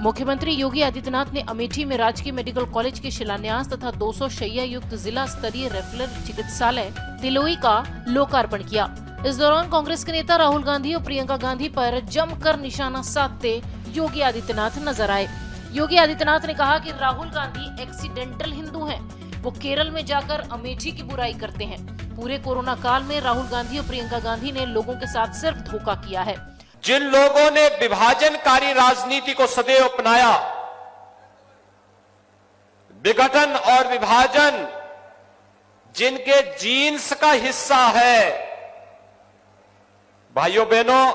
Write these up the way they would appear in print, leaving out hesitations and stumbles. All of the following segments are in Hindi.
मुख्यमंत्री योगी आदित्यनाथ ने अमेठी में राजकीय मेडिकल कॉलेज के शिलान्यास तथा 200 शैय्या युक्त जिला स्तरीय रेफरल चिकित्सालय तिलोई का लोकार्पण किया। इस दौरान कांग्रेस के नेता राहुल गांधी और प्रियंका गांधी पर जमकर निशाना साधते योगी आदित्यनाथ नजर आए। योगी आदित्यनाथ ने कहा कि राहुल गांधी एक्सीडेंटल हिंदू हैं। वो केरल में जाकर अमेठी की बुराई करते हैं। पूरे कोरोना काल में राहुल गांधी और प्रियंका गांधी ने लोगों के साथ सिर्फ धोखा किया है। जिन लोगों ने विभाजनकारी राजनीति को सदैव अपनाया, विघटन और विभाजन जिनके जीन्स का हिस्सा है, भाइयों बहनों,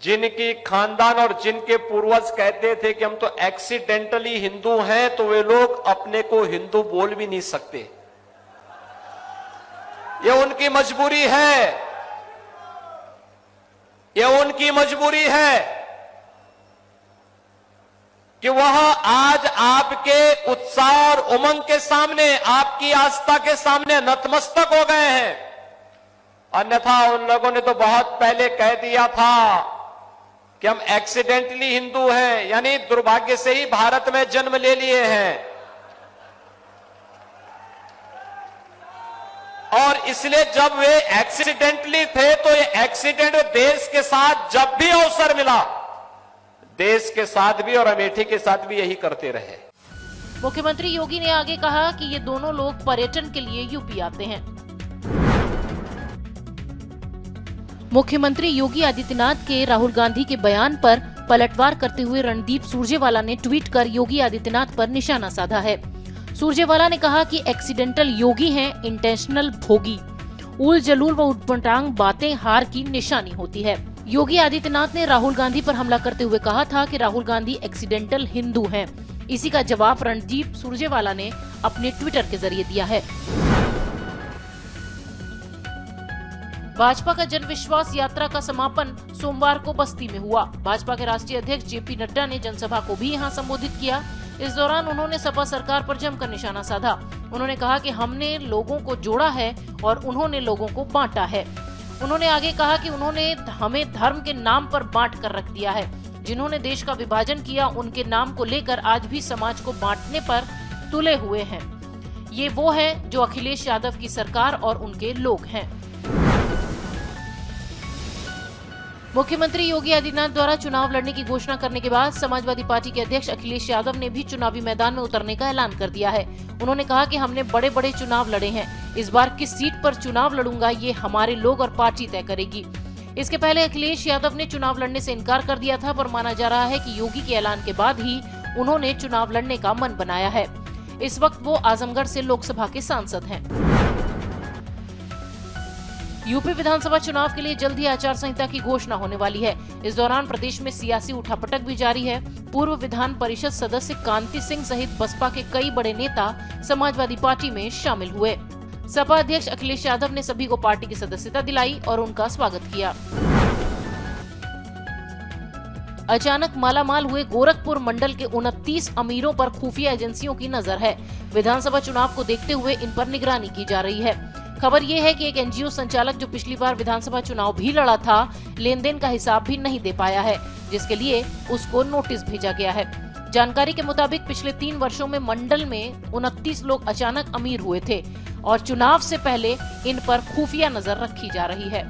जिनकी खानदान और जिनके पूर्वज कहते थे कि हम तो एक्सीडेंटली हिंदू हैं, तो वे लोग अपने को हिंदू बोल भी नहीं सकते। ये उनकी मजबूरी है, ये उनकी मजबूरी है कि वह आज आपके उत्साह और उमंग के सामने, आपकी आस्था के सामने नतमस्तक हो गए हैं। अन्यथा उन लोगों ने तो बहुत पहले कह दिया था कि हम एक्सीडेंटली हिंदू हैं, यानी दुर्भाग्य से ही भारत में जन्म ले लिए हैं। और इसलिए जब वे एक्सीडेंटली थे तो ये एक्सीडेंट देश के साथ जब भी अवसर मिला, देश के साथ भी और अमेठी के साथ भी यही करते रहे। मुख्यमंत्री योगी ने आगे कहा कि ये दोनों लोग पर्यटन के लिए यूपी आते हैं। मुख्यमंत्री योगी आदित्यनाथ के राहुल गांधी के बयान पर पलटवार करते हुए रणदीप सुरजेवाला ने ट्वीट कर योगी आदित्यनाथ पर निशाना साधा है। सुरजेवाला ने कहा कि एक्सीडेंटल योगी हैं, इंटेंशनल भोगी। उल जलूल व उटपटांग बातें हार की निशानी होती है। योगी आदित्यनाथ ने राहुल गांधी पर हमला करते हुए कहा था कि राहुल गांधी एक्सीडेंटल हिंदू हैं। इसी का जवाब रणदीप सुरजेवाला ने अपने ट्विटर के जरिए दिया है। भाजपा का जन विश्वास यात्रा का समापन सोमवार को बस्ती में हुआ। भाजपा के राष्ट्रीय अध्यक्ष जेपी नड्डा ने जनसभा को भी यहां संबोधित किया। इस दौरान उन्होंने सपा सरकार पर जमकर निशाना साधा। उन्होंने कहा कि हमने लोगों को जोड़ा है और उन्होंने लोगों को बांटा है। उन्होंने आगे कहा कि उन्होंने हमें धर्म के नाम पर बांट कर रख दिया है। जिन्होंने देश का विभाजन किया, उनके नाम को लेकर आज भी समाज को बांटने पर तुले हुए हैं। ये वो है जो अखिलेश यादव की सरकार और उनके लोग हैं। मुख्यमंत्री योगी आदित्यनाथ द्वारा चुनाव लड़ने की घोषणा करने के बाद समाजवादी पार्टी के अध्यक्ष अखिलेश यादव ने भी चुनावी मैदान में उतरने का ऐलान कर दिया है। उन्होंने कहा कि हमने बड़े बड़े चुनाव लड़े हैं, इस बार किस सीट पर चुनाव लड़ूंगा ये हमारे लोग और पार्टी तय करेगी। इसके पहले अखिलेश यादव ने चुनाव लड़ने से इनकार कर दिया था, पर माना जा रहा है कि योगी के ऐलान के बाद ही उन्होंने चुनाव लड़ने का मन बनाया है। इस वक्त वो आजमगढ़ से लोकसभा के सांसद हैं। यूपी विधानसभा चुनाव के लिए जल्द ही आचार संहिता की घोषणा होने वाली है। इस दौरान प्रदेश में सियासी उठापटक भी जारी है। पूर्व विधान परिषद सदस्य कांति सिंह सहित बसपा के कई बड़े नेता समाजवादी पार्टी में शामिल हुए। सपा अध्यक्ष अखिलेश यादव ने सभी को पार्टी की सदस्यता दिलाई और उनका स्वागत किया। अचानक मालामाल हुए गोरखपुर मंडल के 29 अमीरों पर खुफिया एजेंसियों की नजर है। विधानसभा चुनाव को देखते हुए इन पर निगरानी की जा रही है। खबर ये है कि एक एनजीओ संचालक जो पिछली बार विधानसभा चुनाव भी लड़ा था, लेन देन का हिसाब भी नहीं दे पाया है, जिसके लिए उसको नोटिस भेजा गया है। जानकारी के मुताबिक पिछले 3 वर्षों में मंडल में 29 लोग अचानक अमीर हुए थे और चुनाव से पहले इन पर खुफिया नजर रखी जा रही है।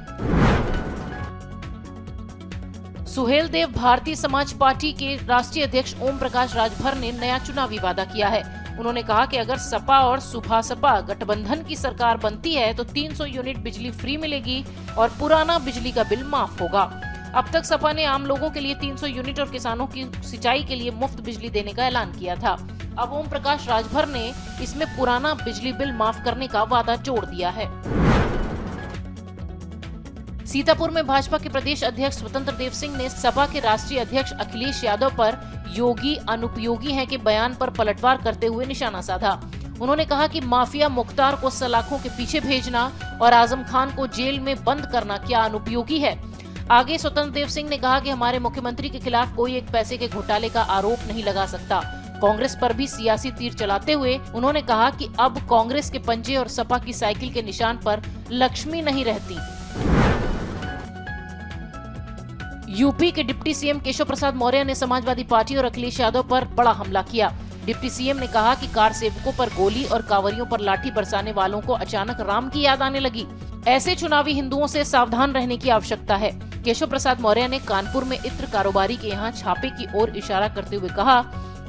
सुहेल देव भारतीय समाज पार्टी के राष्ट्रीय अध्यक्ष ओम प्रकाश राजभर ने नया चुनावी वादा किया है। उन्होंने कहा कि अगर सपा और सुभासपा गठबंधन की सरकार बनती है तो 300 यूनिट बिजली फ्री मिलेगी और पुराना बिजली का बिल माफ होगा। अब तक सपा ने आम लोगों के लिए 300 यूनिट और किसानों की सिंचाई के लिए मुफ्त बिजली देने का ऐलान किया था। अब ओम प्रकाश राजभर ने इसमें पुराना बिजली बिल माफ करने का वादा जोड़ दिया है। सीतापुर में भाजपा के प्रदेश अध्यक्ष स्वतंत्र देव सिंह ने सपा के राष्ट्रीय अध्यक्ष अखिलेश यादव पर योगी अनुपयोगी हैं के बयान पर पलटवार करते हुए निशाना साधा। उन्होंने कहा कि माफिया मुख्तार को सलाखों के पीछे भेजना और आजम खान को जेल में बंद करना क्या अनुपयोगी है। आगे स्वतंत्र देव सिंह ने कहा कि हमारे मुख्यमंत्री के खिलाफ कोई एक पैसे के घोटाले का आरोप नहीं लगा सकता। कांग्रेस पर भी सियासी तीर चलाते हुए उन्होंने कहा कि अब कांग्रेस के पंजे और सपा की साइकिल के निशान पर लक्ष्मी नहीं रहती। यूपी के डिप्टी सीएम केशव प्रसाद मौर्य ने समाजवादी पार्टी और अखिलेश यादव पर बड़ा हमला किया। डिप्टी सीएम ने कहा कि कार सेवकों पर गोली और कांवरियों पर लाठी बरसाने वालों को अचानक राम की याद आने लगी। ऐसे चुनावी हिंदुओं से सावधान रहने की आवश्यकता है। केशव प्रसाद मौर्य ने कानपुर में इत्र कारोबारी के यहाँ छापे की ओर इशारा करते हुए कहा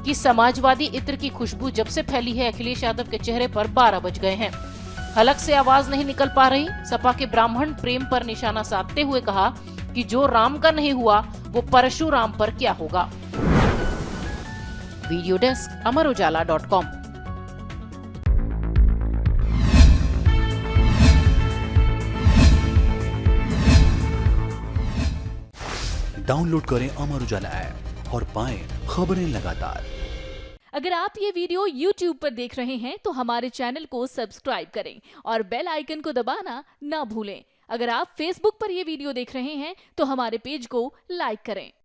कि समाजवादी इत्र की खुशबू जब से फैली है, अखिलेश यादव के चेहरे पर 12 बज गए हैं। हलक से आवाज नहीं निकल पा रही। सपा के ब्राह्मण प्रेम पर निशाना साधते हुए कहा कि जो राम का नहीं हुआ वो परशुराम पर क्या होगा। Video desk अमरउजाला.com। डाउनलोड करें अमर उजाला ऐप और पाएं खबरें लगातार। अगर आप ये वीडियो YouTube पर देख रहे हैं तो हमारे चैनल को सब्सक्राइब करें और बेल आइकन को दबाना ना भूलें। अगर आप Facebook पर ये वीडियो देख रहे हैं तो हमारे पेज को लाइक करें।